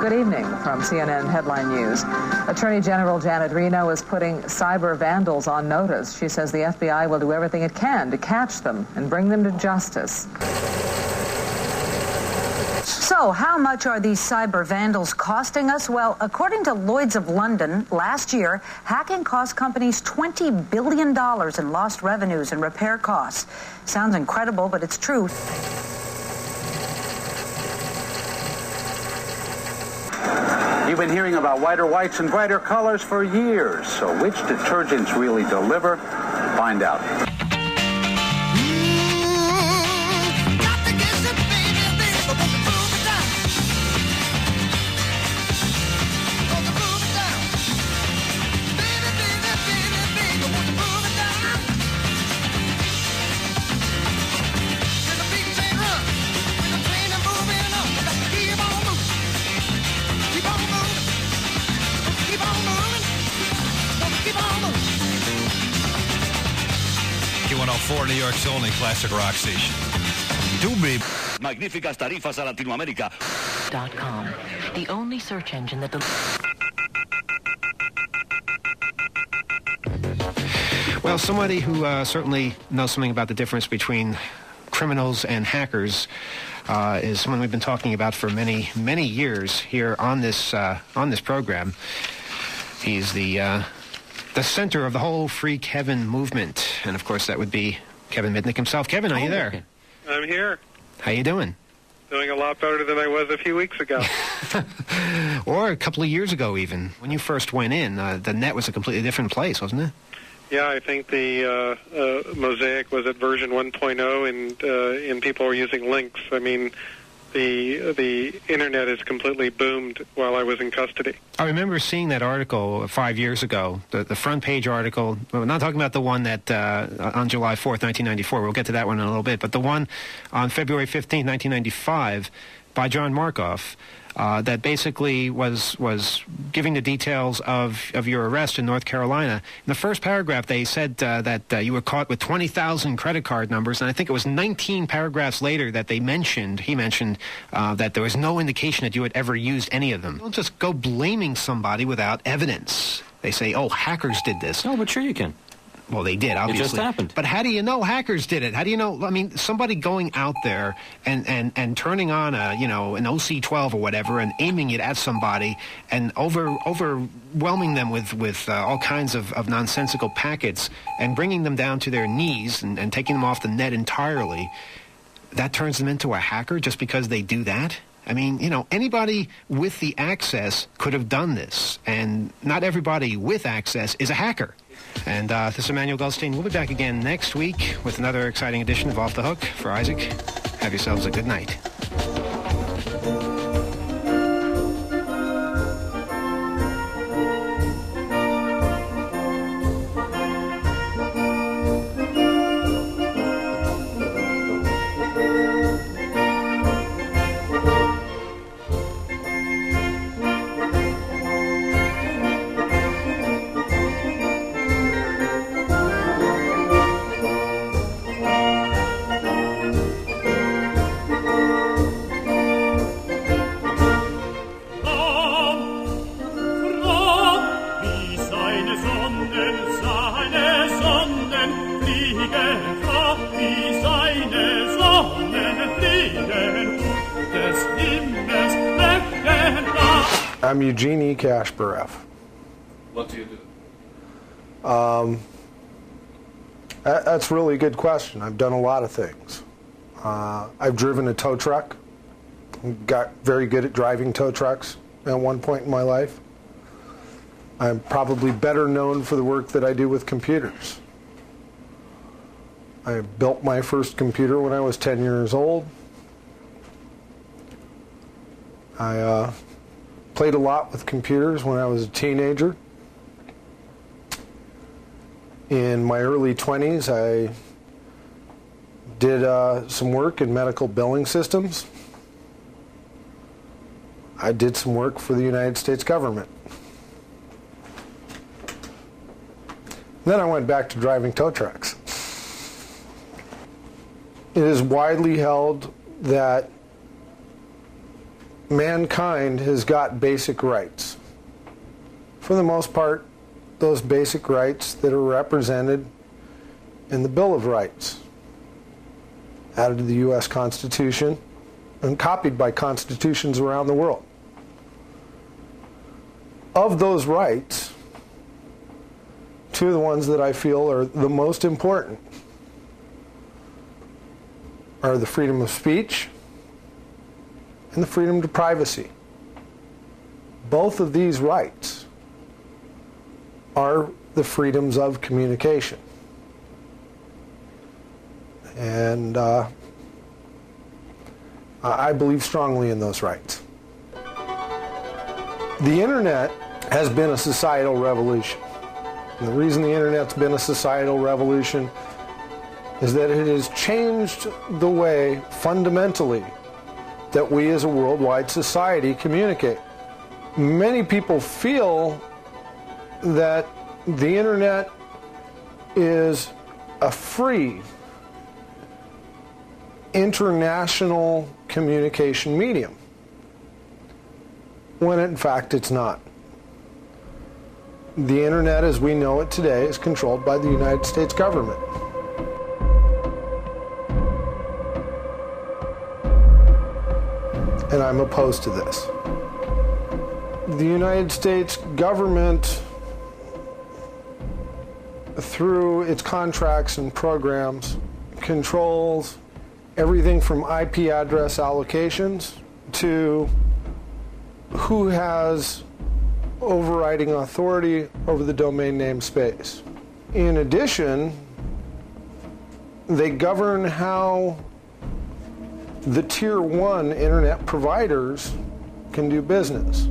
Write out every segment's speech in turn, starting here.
Good evening from CNN Headline News. Attorney General Janet Reno is putting cyber vandals on notice. She says the FBI will do everything it can to catch them and bring them to justice. So, how much are these cyber vandals costing us? Well, according to Lloyd's of London, last year, hacking cost companies $20 billion in lost revenues and repair costs. Sounds incredible, but it's true. You've been hearing about whiter whites and brighter colors for years. So which detergents really deliver? Find out. New York's only classic rock station. Doobie. Magníficas tarifas a Latinoamérica.com, the only search engine that... Well, somebody who certainly knows something about the difference between criminals and hackers is someone we've been talking about for many, many years here on this program. He's the center of the whole Free Kevin movement, and of course that would be Kevin Mitnick himself. Kevin, are you there? I'm here. How you doing? Doing a lot better than I was a few weeks ago. Or a couple of years ago, even. When you first went in, the net was a completely different place, wasn't it? Yeah, I think the Mosaic was at version 1.0, and people were using links. I mean, the internet has completely boomed while I was in custody. I remember seeing that article 5 years ago, the front page article. We're not talking about the one that on July 4th, 1994. We'll get to that one in a little bit. But the one on February 15th, 1995 by John Markoff that basically was giving the details of your arrest in North Carolina. In the first paragraph, they said that you were caught with 20,000 credit card numbers, and I think it was 19 paragraphs later that he mentioned that there was no indication that you had ever used any of them. Don't just go blaming somebody without evidence. They say, oh, hackers did this. No, but sure you can. Well, they did, obviously. It just happened. But how do you know hackers did it? How do you know? I mean, somebody going out there and turning on an OC-12 or whatever and aiming it at somebody and overwhelming them with all kinds of nonsensical packets and bringing them down to their knees and taking them off the net entirely, that turns them into a hacker just because they do that? I mean, anybody with the access could have done this, and not everybody with access is a hacker. And this is Emmanuel Goldstein. We'll be back again next week with another exciting edition of Off the Hook. For Isaac, have yourselves a good night. I'm Eugene E. Kashbarev. What do you do? That's really a good question. I've done a lot of things. I've driven a tow truck. Got very good at driving tow trucks at one point in my life. I'm probably better known for the work that I do with computers. I built my first computer when I was 10 years old. I played a lot with computers when I was a teenager. In my early 20s, I did some work in medical billing systems. I did some work for the United States government. Then I went back to driving tow trucks. It is widely held that mankind has got basic rights. For the most part, those basic rights that are represented in the Bill of Rights, added to the U.S. Constitution and copied by constitutions around the world. Of those rights, two of the ones that I feel are the most important are the freedom of speech and the freedom to privacy. Both of these rights are the freedoms of communication. And I believe strongly in those rights. The internet has been a societal revolution. And the reason the internet's been a societal revolution is that it has changed the way, fundamentally, that we as a worldwide society communicate. Many people feel that the internet is a free international communication medium, when in fact it's not. The internet as we know it today is controlled by the United States government. And I'm opposed to this. The United States government, through its contracts and programs, controls everything from IP address allocations to who has overriding authority over the domain name space. In addition, they govern how the Tier 1 internet providers can do business.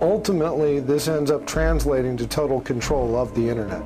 Ultimately, this ends up translating to total control of the internet.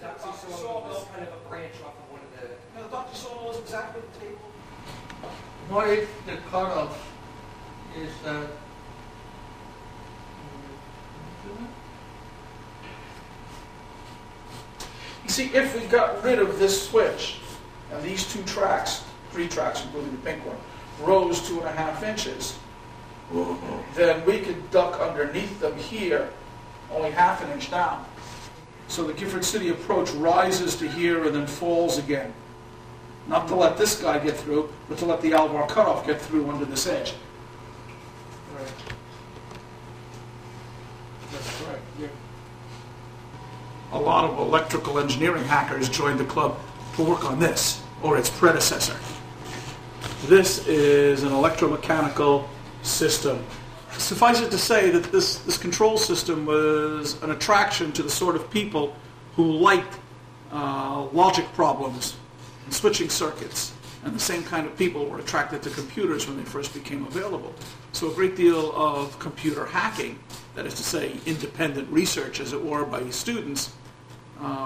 Dr. Sawmill kind of a branch off of one of the... No, Dr. Sawmill is exactly the table. Why the cutoff is that... You see, if we got rid of this switch, and these two tracks, 3 tracks, including the pink one, rose 2.5 inches, then we could duck underneath them here, only 1/2 inch down. So the Gifford City approach rises to here and then falls again. Not to let this guy get through, but to let the Alvar cutoff get through under this edge. Right. That's correct, yeah. A lot of electrical engineering hackers joined the club to work on this, or its predecessor. This is an electromechanical system. Suffice it to say that this control system was an attraction to the sort of people who liked logic problems and switching circuits. And the same kind of people were attracted to computers when they first became available. So a great deal of computer hacking, that is to say independent research as it were by students,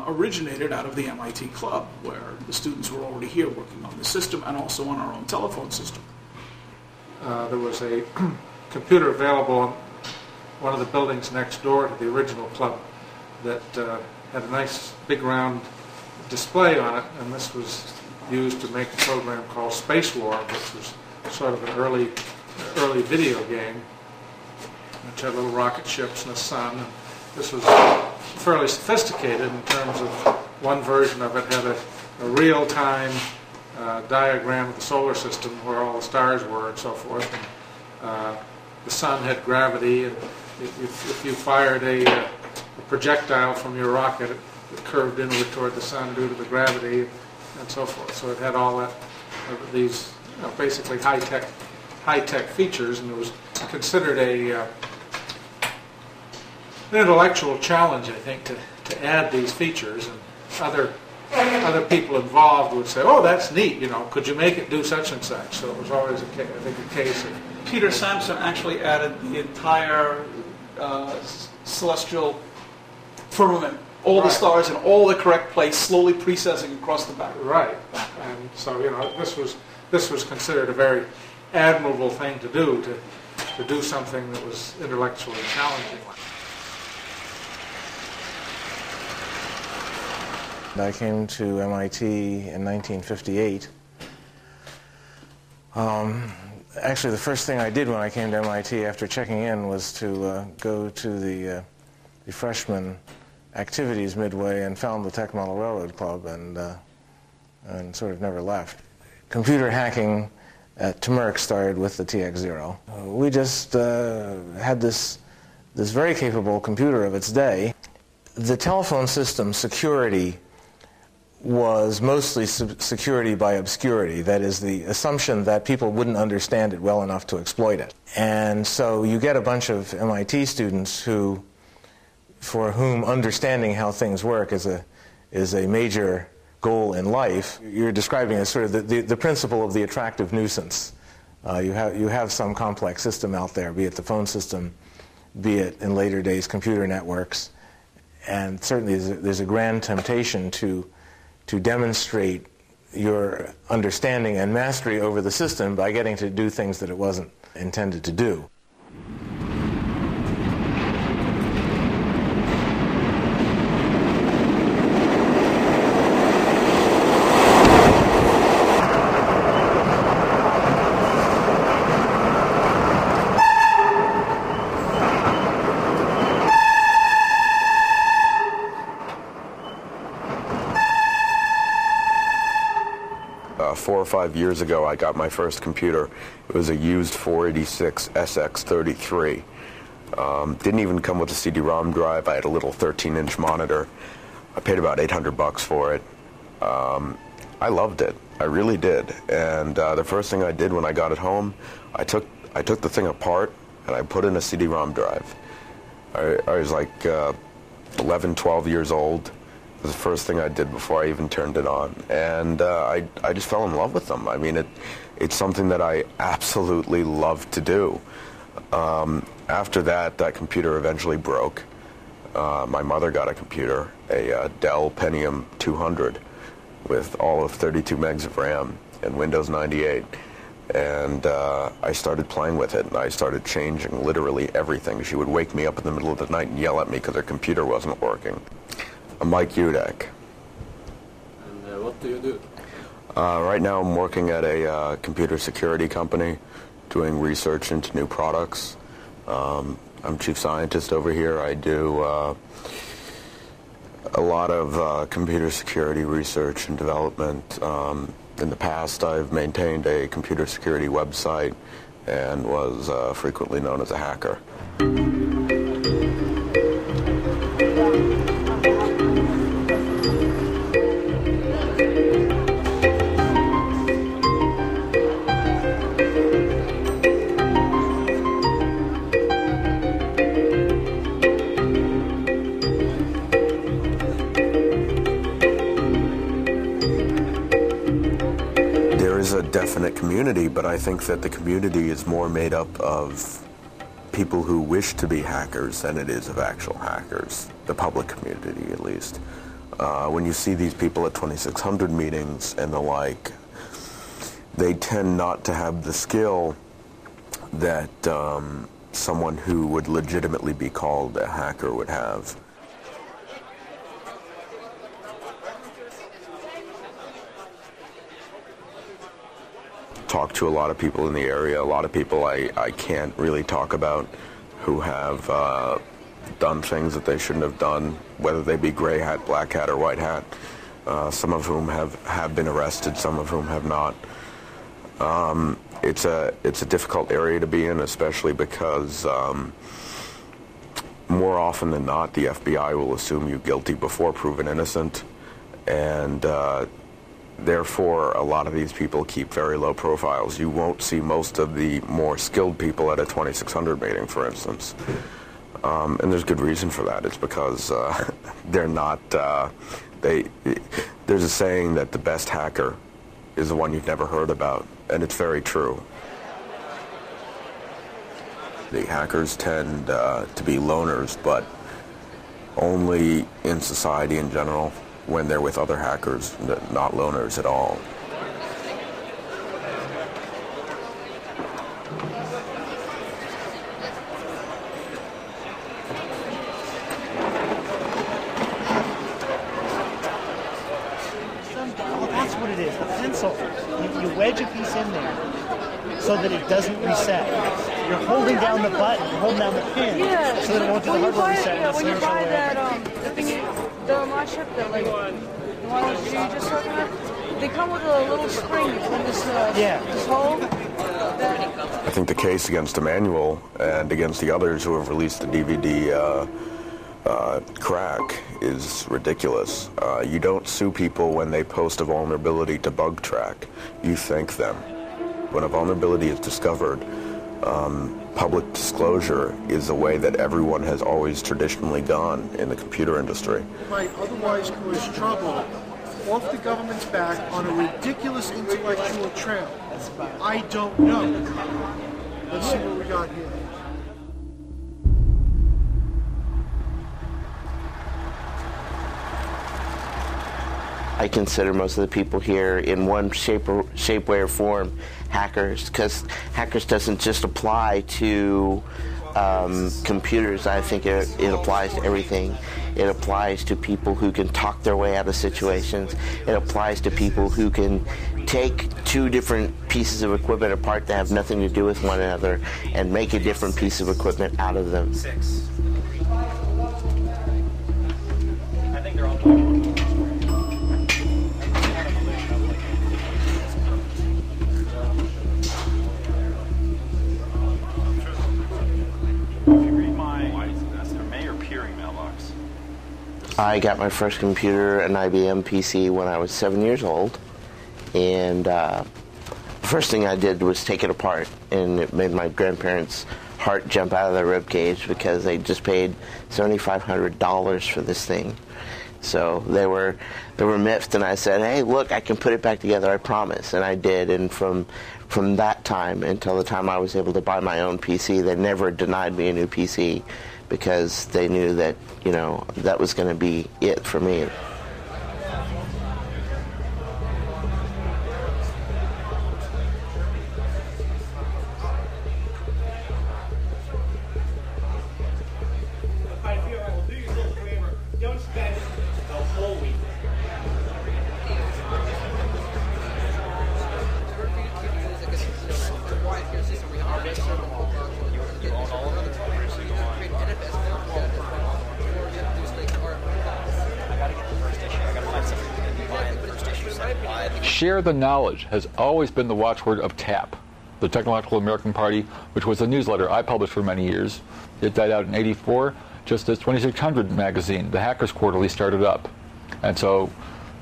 originated out of the MIT club, where the students were already here working on the system and also on our own telephone system. There was a computer available in one of the buildings next door to the original club that had a nice big round display on it, and this was used to make a program called Space War, which was sort of an early video game, which had little rocket ships and a sun. And this was fairly sophisticated in terms of one version of it had a real-time diagram of the solar system where all the stars were and so forth. And the sun had gravity, and if you fired a projectile from your rocket, it curved inward toward the sun due to the gravity and so forth. So it had all that, these basically high-tech features, and it was considered an intellectual challenge, I think, to add these features. And other people involved would say, "Oh, that's neat. Could you make it do such and such?" So it was always, a case of. Peter Sampson actually added the entire celestial firmament, all the stars in all the correct place, slowly precessing across the back. Right, and so this was considered a very admirable thing to do something that was intellectually challenging. I came to MIT in 1958. Actually, the first thing I did when I came to MIT after checking in was to go to the freshman activities midway and found the Tech Model Railroad Club, and sort of never left. Computer hacking at Merck started with the TX0. We just had this very capable computer of its day. The telephone system security was mostly security by obscurity. That is, the assumption that people wouldn't understand it well enough to exploit it. And so you get a bunch of MIT students for whom understanding how things work is a major goal in life. You're describing as sort of the principle of the attractive nuisance. You have some complex system out there, be it the phone system, be it in later days computer networks, and certainly there's a grand temptation to demonstrate your understanding and mastery over the system by getting to do things that it wasn't intended to do. Four or 5 years ago, I got my first computer. It was a used 486 SX33. Didn't even come with a CD-ROM drive. I had a little 13-inch monitor. I paid about $800 for it. I loved it. I really did. And the first thing I did when I got it home, I took the thing apart and I put in a CD-ROM drive. I was like 11, 12 years old. It was the first thing I did before I even turned it on, and I just fell in love with them. I mean, it's something that I absolutely love to do. After that computer eventually broke. My mother got a computer, a Dell Pentium 200 with all of 32 megs of RAM and Windows 98. And I started playing with it, and I started changing literally everything. She would wake me up in the middle of the night and yell at me because her computer wasn't working. I'm Mike Udek. And what do you do? Right now I'm working at a computer security company doing research into new products. I'm chief scientist over here. I do a lot of computer security research and development. In the past, I've maintained a computer security website and was frequently known as a hacker. Definite community, but I think that the community is more made up of people who wish to be hackers than it is of actual hackers, the public community at least. When you see these people at 2600 meetings and the like, they tend not to have the skill that someone who would legitimately be called a hacker would have. Talk to a lot of people in the area, a lot of people I can't really talk about who have done things that they shouldn't have done, whether they be gray hat, black hat, or white hat. Some of whom have been arrested, some of whom have not. It's a difficult area to be in, especially because more often than not, the FBI will assume you guilty before proven innocent, and therefore, a lot of these people keep very low profiles. You won't see most of the more skilled people at a 2600 meeting, for instance. And there's good reason for that. It's because they're not, there's a saying that the best hacker is the one you've never heard about, and it's very true. The hackers tend to be loners, but only in society in general, when they're with other hackers, not loners at all. Well, that's what it is, the pencil. You wedge a piece in there so that it doesn't reset. You're holding down the button, you're holding down the pin, so that it won't do the hardware reset. When you buy that, the thing, the mod chip, that like, the one that you just talking about, they come with a little spring between this, this hole. I think the case against Emmanuel and against the others who have released the DVD crack is ridiculous. You don't sue people when they post a vulnerability to bug track. You thank them. When a vulnerability is discovered, public disclosure is the way that everyone has always traditionally gone in the computer industry. Might otherwise cause trouble off the government's back on a ridiculous intellectual trail. I don't know. Let's see what we got here. I consider most of the people here in one shape, way, or form hackers, because hackers doesn't just apply to computers. I think it applies to everything. It applies to people who can talk their way out of situations. It applies to people who can take two different pieces of equipment apart that have nothing to do with one another and make a different piece of equipment out of them. I think they're all I got my first computer, an IBM PC, when I was 7 years old, and the first thing I did was take it apart, and it made my grandparents' heart jump out of their rib cage because they just paid $7,500 for this thing. So they were miffed, and I said, "Hey, look, I can put it back together, I promise," and I did. And from that time until the time I was able to buy my own PC, they never denied me a new PC, because they knew that, you know, that was going to be it for me. Don't spend the whole week. I share the knowledge has always been the watchword of TAP, the Technological American Party, which was a newsletter I published for many years. It died out in '84, just as 2600 magazine, the Hackers Quarterly, started up. And so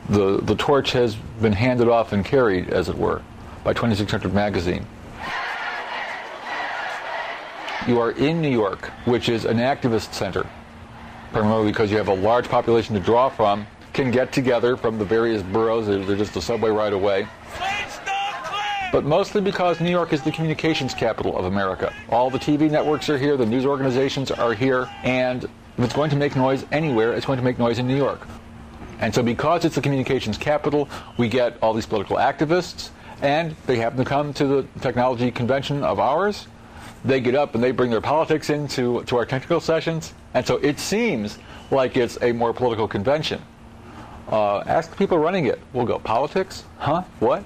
the torch has been handed off and carried, as it were, by 2600 magazine. You are in New York, which is an activist center, primarily because you have a large population to draw from, can get together from the various boroughs. They're just a subway ride away. But mostly because New York is the communications capital of America. All the TV networks are here, the news organizations are here, and if it's going to make noise anywhere, it's going to make noise in New York. And so because it's the communications capital, we get all these political activists, and they happen to come to the technology convention of ours. They get up and they bring their politics into our technical sessions, and so it seems like it's a more political convention. Ask the people running it. We'll go, politics? Huh? What?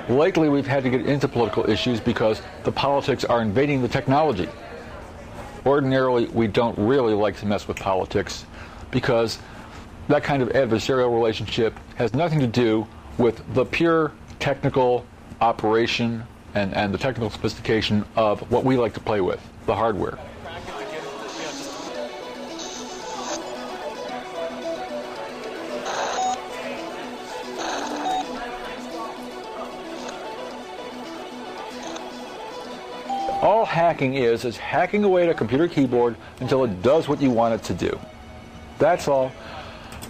Lately, we've had to get into political issues because the politics are invading the technology. Ordinarily, we don't really like to mess with politics because that kind of adversarial relationship has nothing to do with the pure technical operation and the technical sophistication of what we like to play with, the hardware. All hacking is hacking away at a computer keyboard until it does what you want it to do. That's all.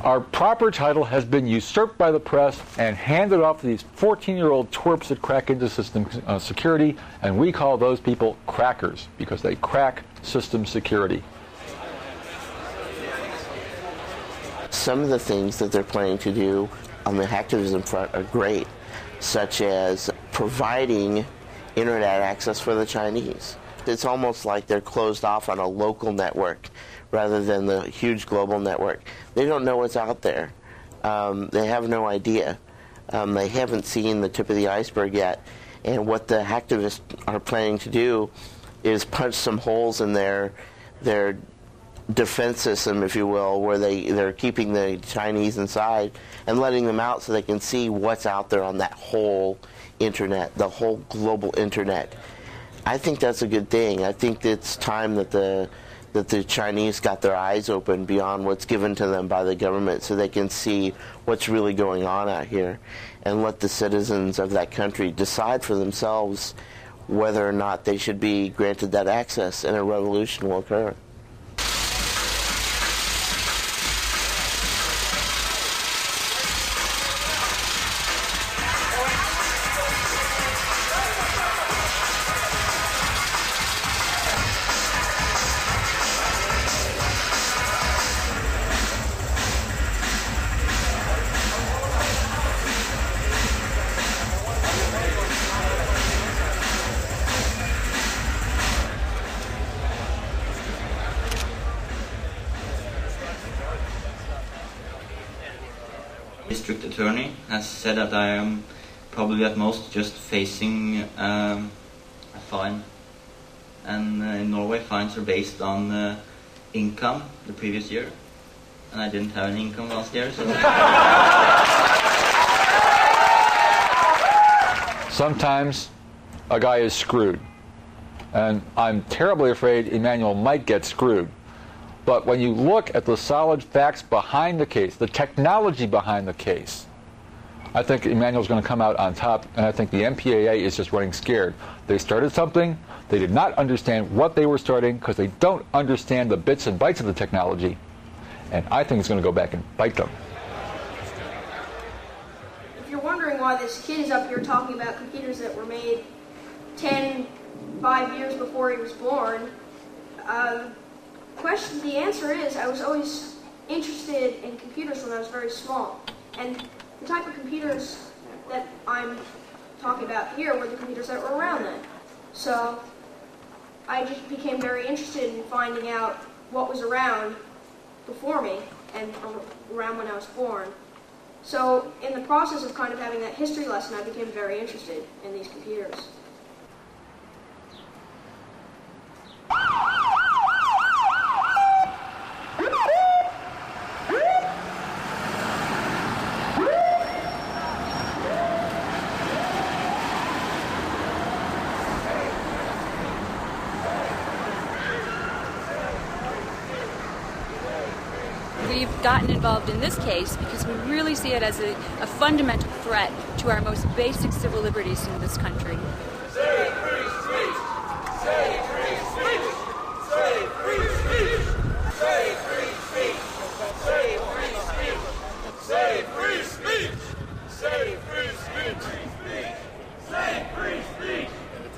Our proper title has been usurped by the press and handed off to these 14-year-old twerps that crack into system security, and we call those people crackers because they crack system security. Some of the things that they're planning to do on the hacktivism front are great, such as providing internet access for the Chinese. It's almost like they're closed off on a local network rather than the huge global network. They don't know what's out there. They have no idea. They haven't seen the tip of the iceberg yet. And what the hacktivists are planning to do is punch some holes in their defense system, if you will, where they're keeping the Chinese inside and letting them out so they can see what's out there on that whole internet, the whole global internet. I think that's a good thing. I think it's time that the Chinese got their eyes open beyond what's given to them by the government so they can see what's really going on out here and let the citizens of that country decide for themselves whether or not they should be granted that access and a revolution will occur. District Attorney has said that I am probably at most just facing a fine. And in Norway, fines are based on income the previous year. And I didn't have any income last year, so... Sometimes a guy is screwed. And I'm terribly afraid Emmanuel might get screwed. But when you look at the solid facts behind the case, the technology behind the case, I think Emmanuel's going to come out on top, and I think the MPAA is just running scared. They started something, they did not understand what they were starting because they don't understand the bits and bytes of the technology, and I think it's going to go back and bite them. If you're wondering why this kid is up here talking about computers that were made 5 years before he was born, the answer is I was always interested in computers when I was very small. And the type of computers that I'm talking about here were the computers that were around then. So I just became very interested in finding out what was around before me and around when I was born. So in the process of kind of having that history lesson, I became very interested in these computers. we've gotten involved in this case because we really see it as a fundamental threat to our most basic civil liberties in this country. Save free speech! Save free speech! Save free speech! Save free speech! Save free speech! Save free speech! Save free speech!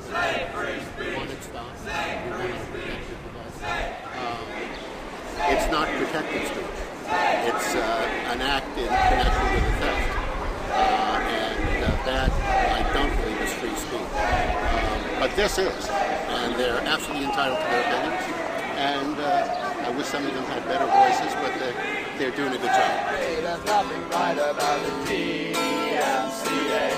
Save free speech! Save free speech! It's not protected speech. It's an act in connection with a theft. And that, I don't believe, is free speech. But this is. And they're absolutely entitled to their opinions. And I wish some of them had better voices, but they're doing a good job. There's nothing right about the DMCA.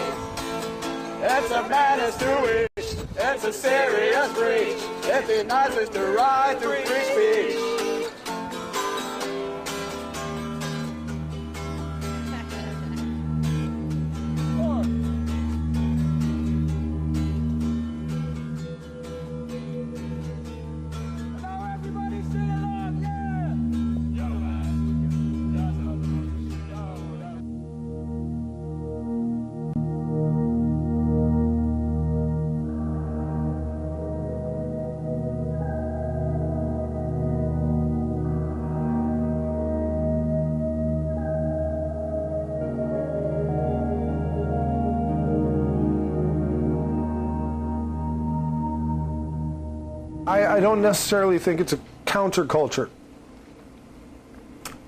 It's a menace to each. It's a serious breach. It denies us the right to free speech. I don't necessarily think it's a counterculture.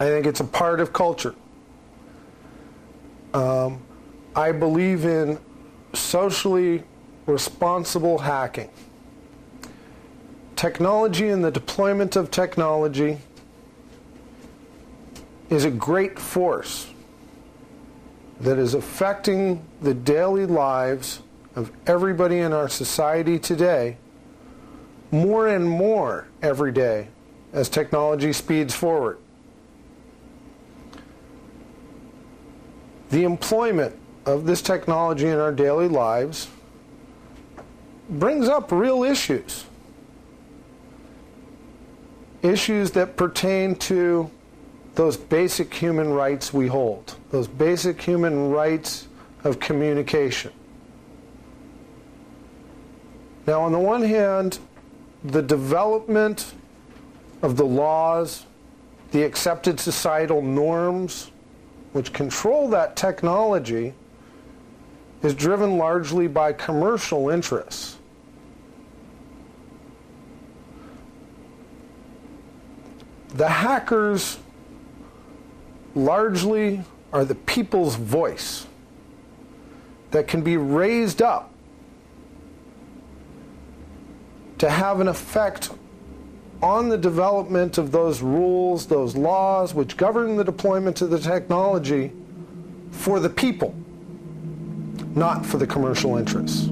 I think it's a part of culture. I believe in socially responsible hacking. Technology and the deployment of technology is a great force that is affecting the daily lives of everybody in our society today more and more every day as technology speeds forward. The employment of this technology in our daily lives brings up real issues. Issues that pertain to those basic human rights we hold, those basic human rights of communication. Now, on the one hand, the development of the laws, the accepted societal norms which control that technology is driven largely by commercial interests. The hackers largely are the people's voice that can be raised up to have an effect on the development of those rules, those laws which govern the deployment of the technology for the people, not for the commercial interests.